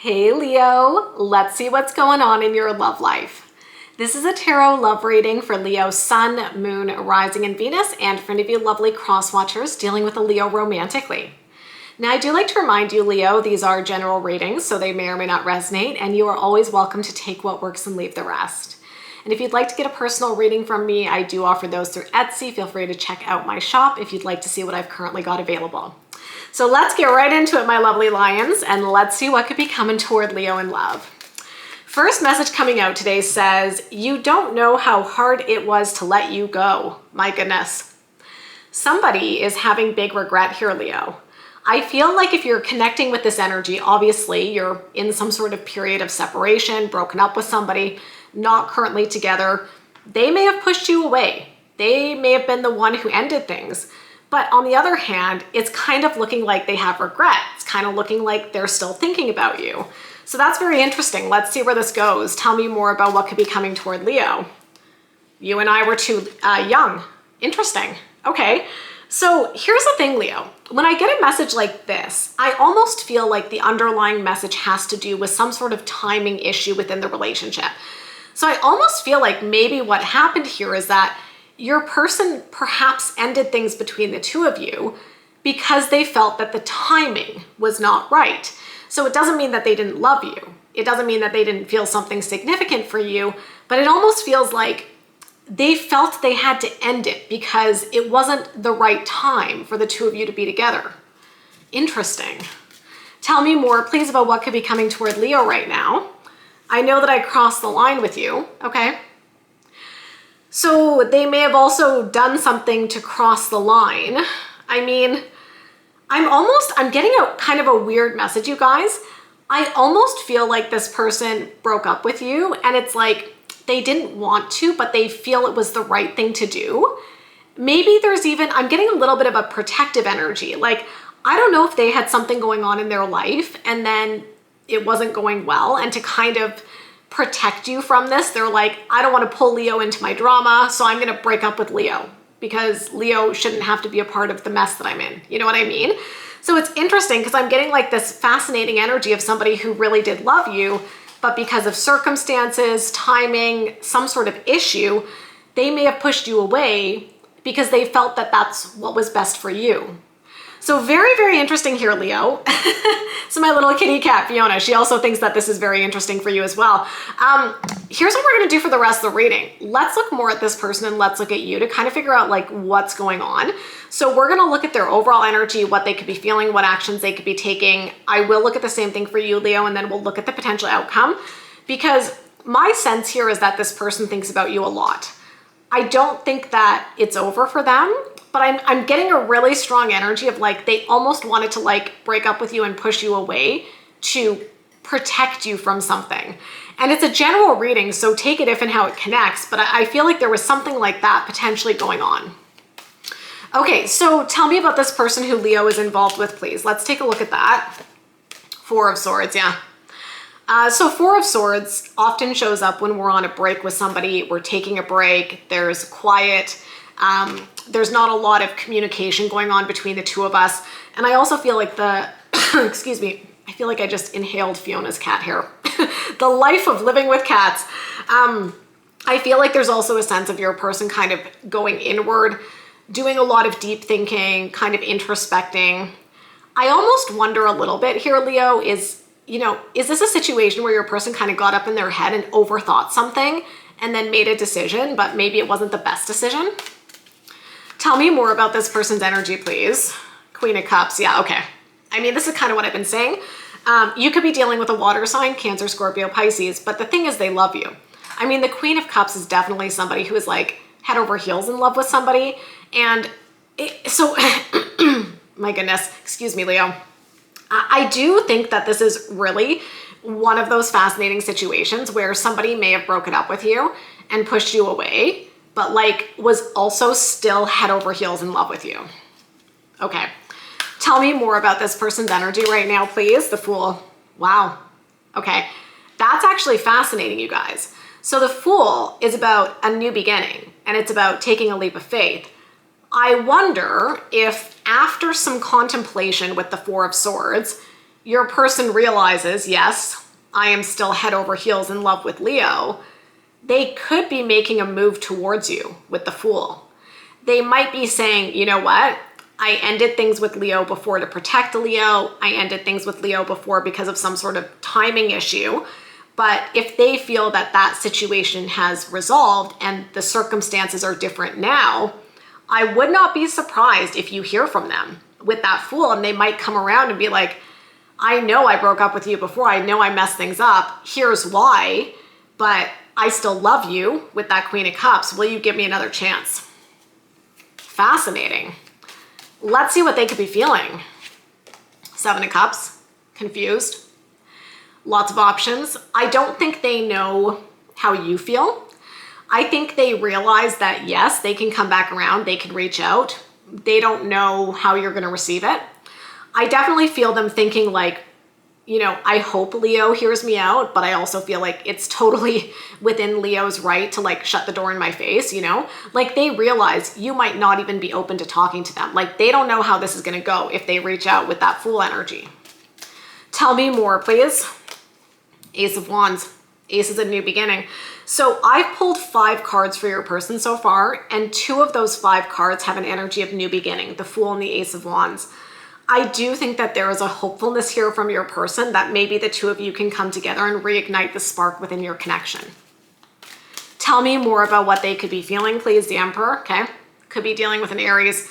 Hey Leo, let's see what's going on in your love life. This is a tarot love reading for Leo Sun, Moon, Rising, and Venus, and for any of you lovely cross watchers dealing with a Leo romantically. Now, I do like to remind you, Leo, these are general readings, so they may or may not resonate, and you are always welcome to take what works and leave the rest. And if you'd like to get a personal reading from me, I do offer those through Etsy. Feel free to check out my shop if you'd like to see what I've currently got available. So let's get right into it, my lovely lions, and let's see what could be coming toward Leo in love. First message coming out today says, you don't know how hard it was to let you go. My goodness. Somebody is having big regret here, Leo. I feel like if you're connecting with this energy, obviously you're in some sort of period of separation, broken up with somebody, not currently together. They may have pushed you away. They may have been the one who ended things. But on the other hand, it's kind of looking like they have regret. It's kind of looking like they're still thinking about you. So that's very interesting. Let's see where this goes. Tell me more about what could be coming toward Leo. You and I were too young. Interesting. Okay. So here's the thing, Leo. When I get a message like this, I almost feel like the underlying message has to do with some sort of timing issue within the relationship. So I almost feel like maybe what happened here is that your person perhaps ended things between the two of you because they felt that the timing was not right. So it doesn't mean that they didn't love you. It doesn't mean that they didn't feel something significant for you, but it almost feels like they felt they had to end it because it wasn't the right time for the two of you to be together. Interesting. Tell me more, please, about what could be coming toward Leo right now. I know that I crossed the line with you, okay? So they may have also done something to cross the line. I mean, I'm getting a kind of a weird message, you guys. I almost feel like this person broke up with you and it's like they didn't want to, but they feel it was the right thing to do. Maybe there's even, I'm getting a little bit of a protective energy. Like, I don't know if they had something going on in their life and then it wasn't going well, and to kind of protect you from this, they're like, I don't want to pull Leo into my drama, so I'm going to break up with Leo because Leo shouldn't have to be a part of the mess that I'm in. You know what I mean? So it's interesting because I'm getting like this fascinating energy of somebody who really did love you, but because of circumstances, timing, some sort of issue, they may have pushed you away because they felt that that's what was best for you. So very, very interesting here, Leo. So my little kitty cat, Fiona, she also thinks that this is very interesting for you as well. Here's what we're gonna do for the rest of the reading. Let's look more at this person and let's look at you to kind of figure out like what's going on. So we're gonna look at their overall energy, what they could be feeling, what actions they could be taking. I will look at the same thing for you, Leo, and then we'll look at the potential outcome, because my sense here is that this person thinks about you a lot. I don't think that it's over for them, but I'm getting a really strong energy of like they almost wanted to like break up with you and push you away to protect you from something. And it's a general reading, so take it if and how it connects, but I feel like there was something like that potentially going on. Okay, so tell me about this person who Leo is involved with, please. Let's take a look at that. Four of Swords, yeah. So Four of Swords often shows up when we're on a break with somebody, we're taking a break, there's quiet, there's not a lot of communication going on between the two of us. And I also feel like excuse me, I feel like I just inhaled Fiona's cat hair. The life of living with cats. I feel like there's also a sense of your person kind of going inward, doing a lot of deep thinking, kind of introspecting. I almost wonder a little bit here, Leo, is this a situation where your person kind of got up in their head and overthought something and then made a decision, but maybe it wasn't the best decision? Tell me more about this person's energy, please. Queen of Cups, yeah, okay. I mean, this is kind of what I've been saying. You could be dealing with a water sign, Cancer, Scorpio, Pisces, but the thing is they love you. I mean, the Queen of Cups is definitely somebody who is like head over heels in love with somebody. And my goodness, excuse me, Leo. I do think that this is really one of those fascinating situations where somebody may have broken up with you and pushed you away, but like was also still head over heels in love with you. Okay. Tell me more about this person's energy right now, please. The Fool. Wow. Okay. That's actually fascinating, you guys. So the Fool is about a new beginning and it's about taking a leap of faith. I wonder if after some contemplation with the Four of Swords, your person realizes, yes, I am still head over heels in love with Leo, they could be making a move towards you with the Fool. They might be saying, you know what? I ended things with Leo before to protect Leo. I ended things with Leo before because of some sort of timing issue. But if they feel that that situation has resolved and the circumstances are different now, I would not be surprised if you hear from them with that Fool, and they might come around and be like, I know I broke up with you before. I know I messed things up. Here's why, but I still love you with that Queen of Cups. Will you give me another chance? Fascinating. Let's see what they could be feeling. Seven of Cups, confused. Lots of options. I don't think they know how you feel. I think they realize that, yes, they can come back around. They can reach out. They don't know how you're going to receive it. I definitely feel them thinking like, you know, I hope Leo hears me out, but I also feel like it's totally within Leo's right to like shut the door in my face, you know? Like they realize you might not even be open to talking to them. Like they don't know how this is going to go if they reach out with that Fool energy. Tell me more, please. Ace of Wands. Ace is a new beginning. So I've pulled 5 cards for your person so far, and 2 of those 5 cards have an energy of new beginning, the Fool and the Ace of Wands. I do think that there is a hopefulness here from your person that maybe the 2 of you can come together and reignite the spark within your connection. Tell me more about what they could be feeling, please. The Emperor, okay? Could be dealing with an Aries.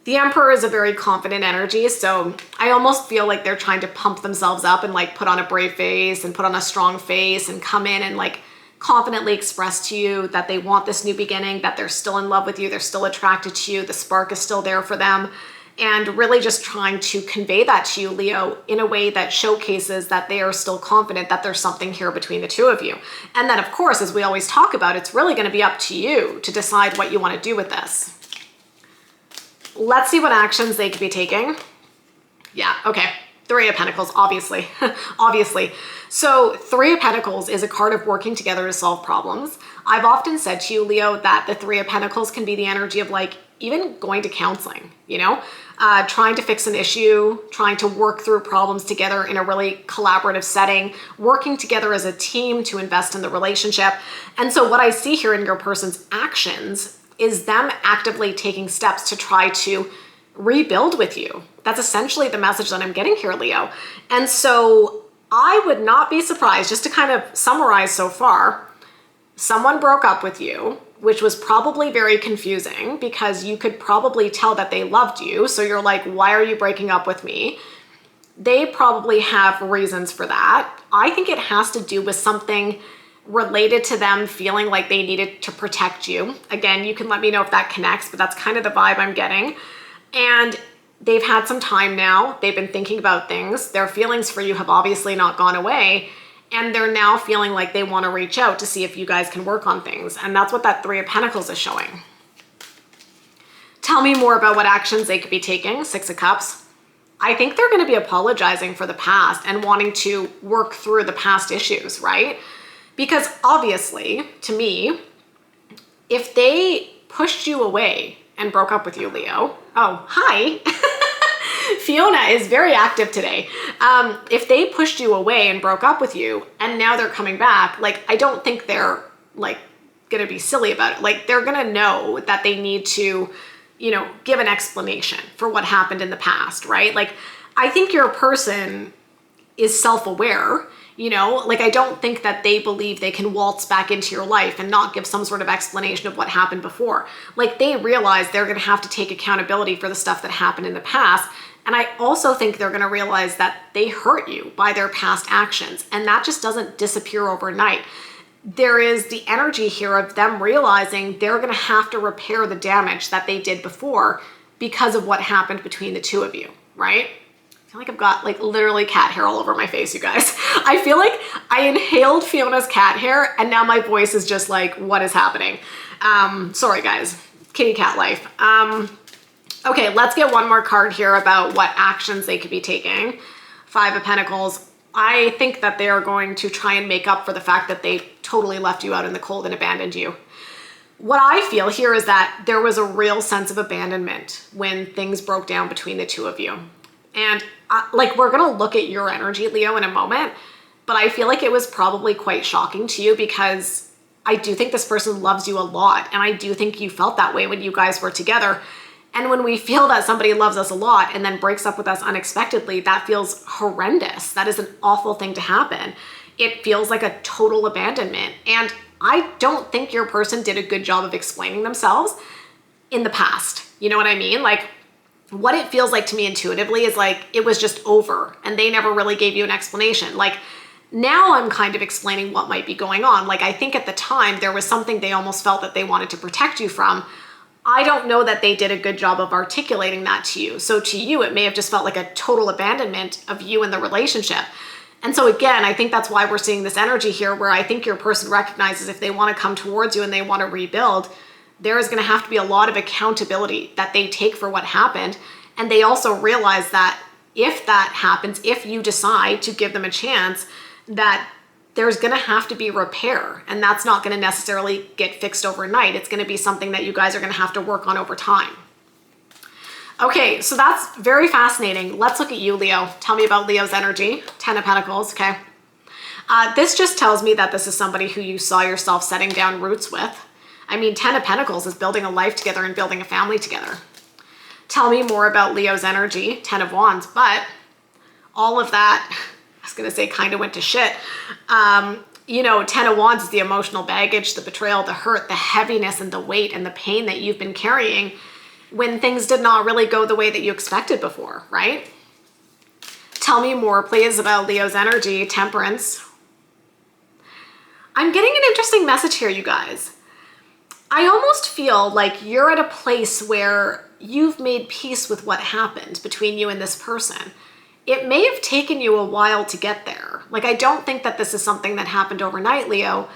The Emperor is a very confident energy, so I almost feel like they're trying to pump themselves up and like put on a brave face and put on a strong face and come in and like confidently express to you that they want this new beginning, that they're still in love with you, they're still attracted to you, the spark is still there for them, and really just trying to convey that to you, Leo, in a way that showcases that they are still confident that there's something here between the 2 of you. And then, of course, as we always talk about, it's really going to be up to you to decide what you want to do with this. Let's see what actions they could be taking. Yeah, okay. 3 of Pentacles, obviously. Obviously. So 3 of Pentacles is a card of working together to solve problems. I've often said to you, Leo, that the 3 of Pentacles can be the energy of like even going to counseling, you know, trying to fix an issue, trying to work through problems together in a really collaborative setting, working together as a team to invest in the relationship. And so what I see here in your person's actions is them actively taking steps to try to rebuild with you. That's essentially the message that I'm getting here, Leo. And so I would not be surprised, just to kind of summarize so far, someone broke up with you, which was probably very confusing because you could probably tell that they loved you. So you're like, why are you breaking up with me? They probably have reasons for that. I think it has to do with something related to them feeling like they needed to protect you. Again, you can let me know if that connects, but that's kind of the vibe I'm getting. And they've had some time now. They've been thinking about things. Their feelings for you have obviously not gone away. And they're now feeling like they want to reach out to see if you guys can work on things. And that's what that 3 of Pentacles is showing. Tell me more about what actions they could be taking. 6 of Cups. I think they're going to be apologizing for the past and wanting to work through the past issues, right? Because obviously, to me, if they pushed you away and broke up with you, Leo, oh, hi. Fiona is very active today. If they pushed you away and broke up with you and now they're coming back, like, I don't think they're like going to be silly about it. Like, they're going to know that they need to, you know, give an explanation for what happened in the past, right? Like, I think your person is self-aware. You know, like, I don't think that they believe they can waltz back into your life and not give some sort of explanation of what happened before. Like, they realize they're going to have to take accountability for the stuff that happened in the past. And I also think they're going to realize that they hurt you by their past actions. And that just doesn't disappear overnight. There is the energy here of them realizing they're going to have to repair the damage that they did before because of what happened between the 2 of you, right? I feel like I've got like literally cat hair all over my face, you guys. I feel like I inhaled Fiona's cat hair and now my voice is just like, what is happening? Sorry guys, kitty cat life. Okay, let's get one more card here about what actions they could be taking. 5 of Pentacles. I think that they are going to try and make up for the fact that they totally left you out in the cold and abandoned you. What I feel here is that there was a real sense of abandonment when things broke down between the 2 of you. And like, we're going to look at your energy, Leo, in a moment, but I feel like it was probably quite shocking to you because I do think this person loves you a lot. And I do think you felt that way when you guys were together. And when we feel that somebody loves us a lot and then breaks up with us unexpectedly, that feels horrendous. That is an awful thing to happen. It feels like a total abandonment. And I don't think your person did a good job of explaining themselves in the past. You know what I mean? Like, what it feels like to me intuitively is like it was just over and they never really gave you an explanation. Like, now I'm kind of explaining what might be going on. Like, I think at the time there was something they almost felt that they wanted to protect you from. I don't know that they did a good job of articulating that to you. So to you, it may have just felt like a total abandonment of you and the relationship. And so again, I think that's why we're seeing this energy here where I think your person recognizes if they want to come towards you and they want to rebuild, there is going to have to be a lot of accountability that they take for what happened. And they also realize that if that happens, if you decide to give them a chance, that there's going to have to be repair. And that's not going to necessarily get fixed overnight. It's going to be something that you guys are going to have to work on over time. Okay, so that's very fascinating. Let's look at you, Leo. Tell me about Leo's energy. 10 of Pentacles, okay? This just tells me that this is somebody who you saw yourself setting down roots with. I mean, 10 of Pentacles is building a life together and building a family together. Tell me more about Leo's energy. 10 of Wands, but all of that, I was going to say kind of went to shit. You know, 10 of Wands is the emotional baggage, the betrayal, the hurt, the heaviness and the weight and the pain that you've been carrying when things did not really go the way that you expected before, right? Tell me more, please, about Leo's energy. Temperance. I'm getting an interesting message here, you guys. I almost feel like you're at a place where you've made peace with what happened between you and this person. It may have taken you a while to get there. Like, I don't think that this is something that happened overnight, Leo,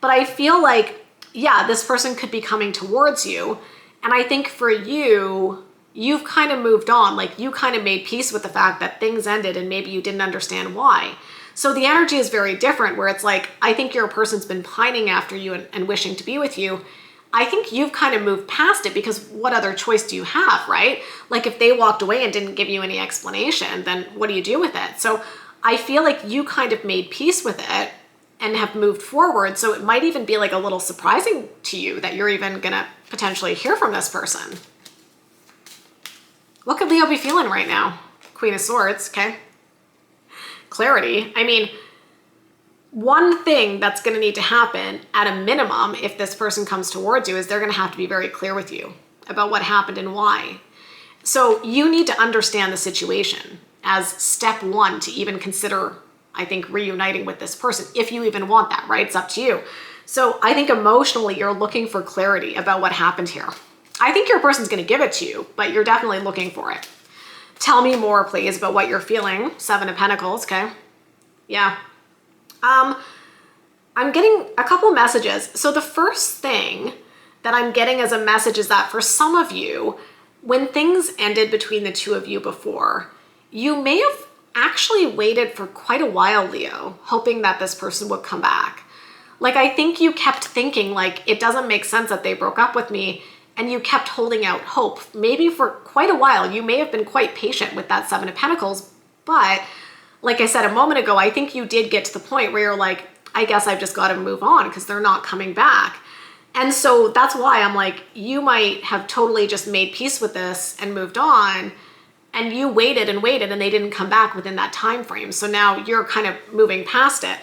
but I feel like, yeah, this person could be coming towards you. And I think for you, you've kind of moved on. Like, you kind of made peace with the fact that things ended and maybe you didn't understand why. So the energy is very different where it's like, I think your person's been pining after you and wishing to be with you. I think you've kind of moved past it because what other choice do you have, right? Like, if they walked away and didn't give you any explanation, then what do you do with it? So I feel like you kind of made peace with it and have moved forward. So it might even be like a little surprising to you that you're even gonna potentially hear from this person. What could Leo be feeling right now? Queen of Swords, okay? Clarity. I mean, one thing that's going to need to happen at a minimum if this person comes towards you is they're going to have to be very clear with you about what happened and why. So you need to understand the situation as step one to even consider, I think, reuniting with this person, if you even want that, right? It's up to you. So I think emotionally you're looking for clarity about what happened here. I think your person's going to give it to you, but you're definitely looking for it. Tell me more, please, about what you're feeling. 7 of Pentacles, okay? Yeah. I'm getting a couple messages. So the first thing that I'm getting as a message is that for some of you, when things ended between the two of you before, you may have actually waited for quite a while, Leo, hoping that this person would come back. Like, I think you kept thinking, like, it doesn't make sense that they broke up with me, and you kept holding out hope. Maybe for quite a while. You may have been quite patient with that 7 of Pentacles, but like I said a moment ago, I think you did get to the point where you're like, I guess I've just got to move on because they're not coming back. And so that's why I'm like, you might have totally just made peace with this and moved on, and you waited and waited and they didn't come back within that time frame. So now you're kind of moving past it.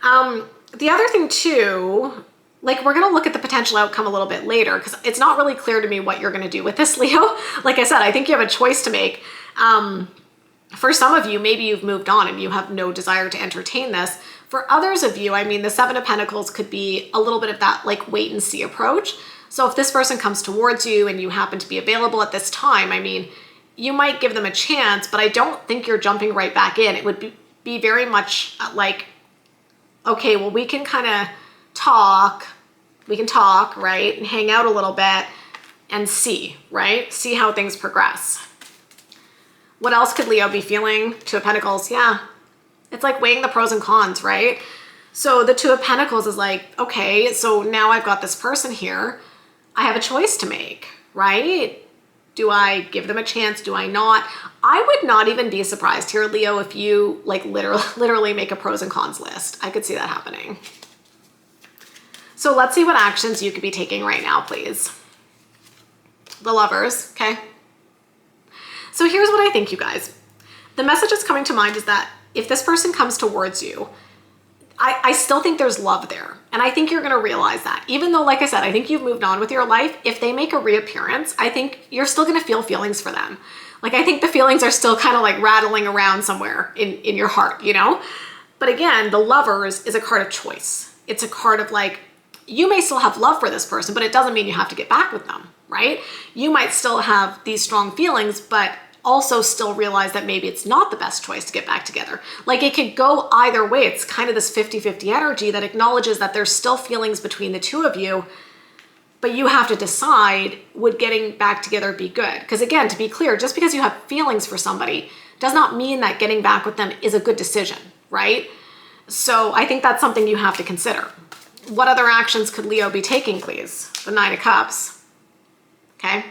The other thing too, like, we're going to look at the potential outcome a little bit later because it's not really clear to me what you're going to do with this, Leo. Like I said, I think you have a choice to make. For some of you, maybe you've moved on and you have no desire to entertain this. For others of you, I mean, the 7 of Pentacles could be a little bit of that like wait and see approach. So if this person comes towards you and you happen to be available at this time, I mean, you might give them a chance, but I don't think you're jumping right back in. It would be very much like, okay, well, we can kind of talk, right? And hang out a little bit and see, right? See how things progress. What else could Leo be feeling? 2 of Pentacles, yeah. It's like weighing the pros and cons, right? So the 2 of Pentacles is like, okay, so now I've got this person here. I have a choice to make, right? Do I give them a chance? Do I not? I would not even be surprised here, Leo, if you like literally make a pros and cons list. I could see that happening. So let's see what actions you could be taking right now, please. The Lovers, okay? So here's what I think, you guys. The message that's coming to mind is that if this person comes towards you, I still think there's love there. And I think you're going to realize that. Even though, like I said, I think you've moved on with your life, if they make a reappearance, I think you're still going to feel feelings for them. Like, I think the feelings are still kind of like rattling around somewhere in your heart, you know? But again, the Lovers is a card of choice. It's a card of like, you may still have love for this person, but it doesn't mean you have to get back with them, right? You might still have these strong feelings, but also still realize that maybe it's not the best choice to get back together. Like, it could go either way. It's kind of this 50-50 energy that acknowledges that there's still feelings between the two of you, but you have to decide, would getting back together be good? Because again, to be clear, just because you have feelings for somebody does not mean that getting back with them is a good decision, right? So I think that's something you have to consider. What other actions could Leo be taking, please? The Nine of Cups, okay?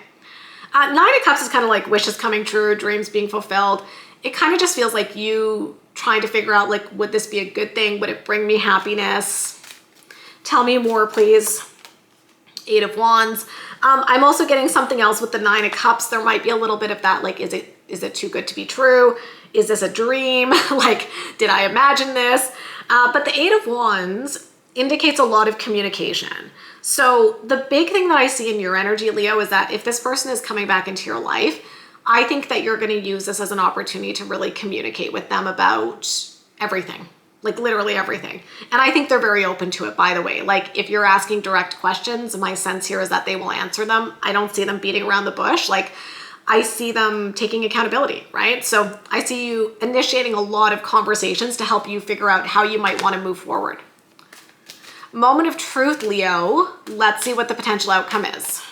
Nine of Cups is kind of like wishes coming true, dreams being fulfilled. It kind of just feels like you trying to figure out, like, would this be a good thing? Would it bring me happiness? Tell me more, please. Eight of Wands. I'm also getting something else with the Nine of Cups. There might be a little bit of that, like, is it too good to be true? Is this a dream? Like, did I imagine this? But the Eight of Wands indicates a lot of communication. So the big thing that I see in your energy, Leo, is that if this person is coming back into your life, I think that you're going to use this as an opportunity to really communicate with them about everything, like literally everything. And I think they're very open to it, by the way. Like, if you're asking direct questions, my sense here is that they will answer them. I don't see them beating around the bush. Like, I see them taking accountability, right? So I see you initiating a lot of conversations to help you figure out how you might want to move forward. Moment of truth, Leo. Let's see what the potential outcome is.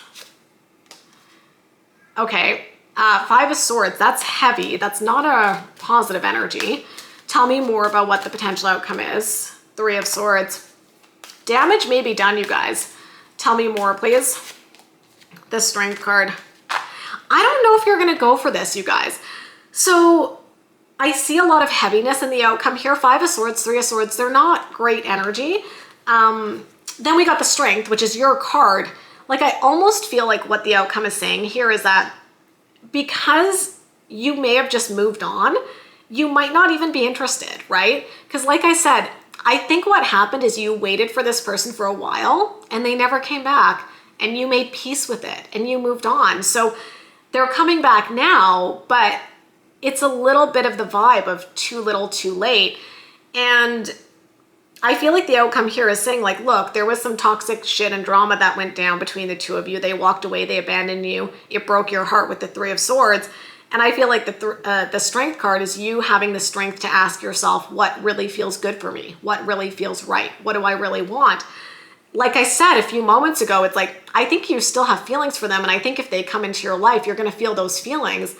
Okay, Five of Swords. That's heavy. That's not a positive energy. Tell me more about what the potential outcome is. Three of Swords. Damage may be done, you guys. Tell me more, please. The Strength card. I don't know if you're going to go for this, you guys. So I see a lot of heaviness in the outcome here. Five of Swords, Three of Swords. They're not great energy. Then we got the Strength, which is your card. Like, I almost feel like what the outcome is saying here is that because you may have just moved on, you might not even be interested, right? Because like I said, I think what happened is you waited for this person for a while and they never came back, and you made peace with it and you moved on. So they're coming back now, but it's a little bit of the vibe of too little, too late. And I feel like the outcome here is saying, like, look, there was some toxic shit and drama that went down between the two of you. They walked away, they abandoned you. It broke your heart with the Three of Swords. And I feel like the Strength card is you having the strength to ask yourself, what really feels good for me? What really feels right? What do I really want? Like I said a few moments ago, it's like, I think you still have feelings for them. And I think if they come into your life, you're going to feel those feelings.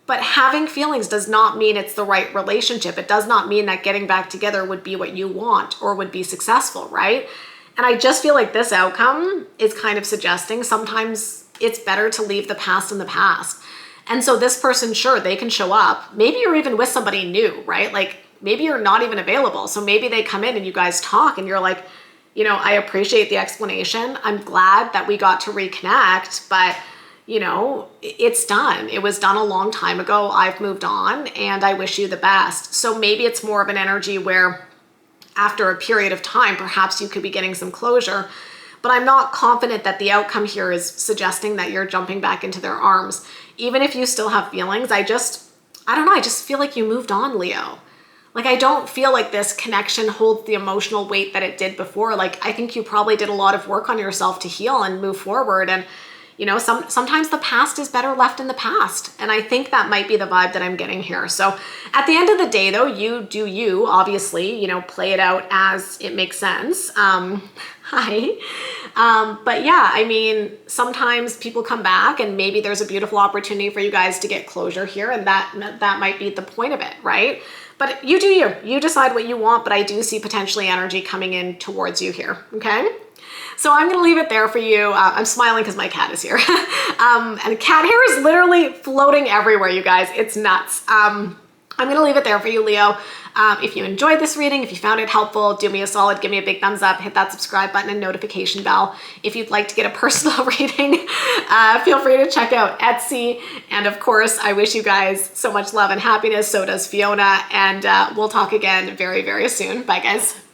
But having feelings does not mean it's the right relationship. It does not mean that getting back together would be what you want or would be successful, right? And I just feel like this outcome is kind of suggesting sometimes it's better to leave the past in the past. And so this person, sure, they can show up. Maybe you're even with somebody new, right? Like, maybe you're not even available. So maybe they come in and you guys talk and you're like, you know, I appreciate the explanation. I'm glad that we got to reconnect, but you know, it's done. It was done a long time ago. I've moved on and I wish you the best. So maybe it's more of an energy where after a period of time, perhaps you could be getting some closure, but I'm not confident that the outcome here is suggesting that you're jumping back into their arms. Even if you still have feelings, I don't know. I just feel like you moved on, Leo. Like, I don't feel like this connection holds the emotional weight that it did before. Like, I think you probably did a lot of work on yourself to heal and move forward. And you know, sometimes the past is better left in the past. And I think that might be the vibe that I'm getting here. So at the end of the day, though, you do you, obviously, you know, play it out as it makes sense. Hi. But yeah, I mean, sometimes people come back and maybe there's a beautiful opportunity for you guys to get closure here. And that might be the point of it, right? But you do you decide what you want, but I do see potentially energy coming in towards you here, okay? So I'm going to leave it there for you. I'm smiling because my cat is here. And cat hair is literally floating everywhere, you guys. It's nuts. I'm going to leave it there for you, Leo. If you enjoyed this reading, if you found it helpful, do me a solid, give me a big thumbs up, hit that subscribe button and notification bell. If you'd like to get a personal reading, feel free to check out Etsy. And of course, I wish you guys so much love and happiness. So does Fiona. And we'll talk again very, very soon. Bye, guys.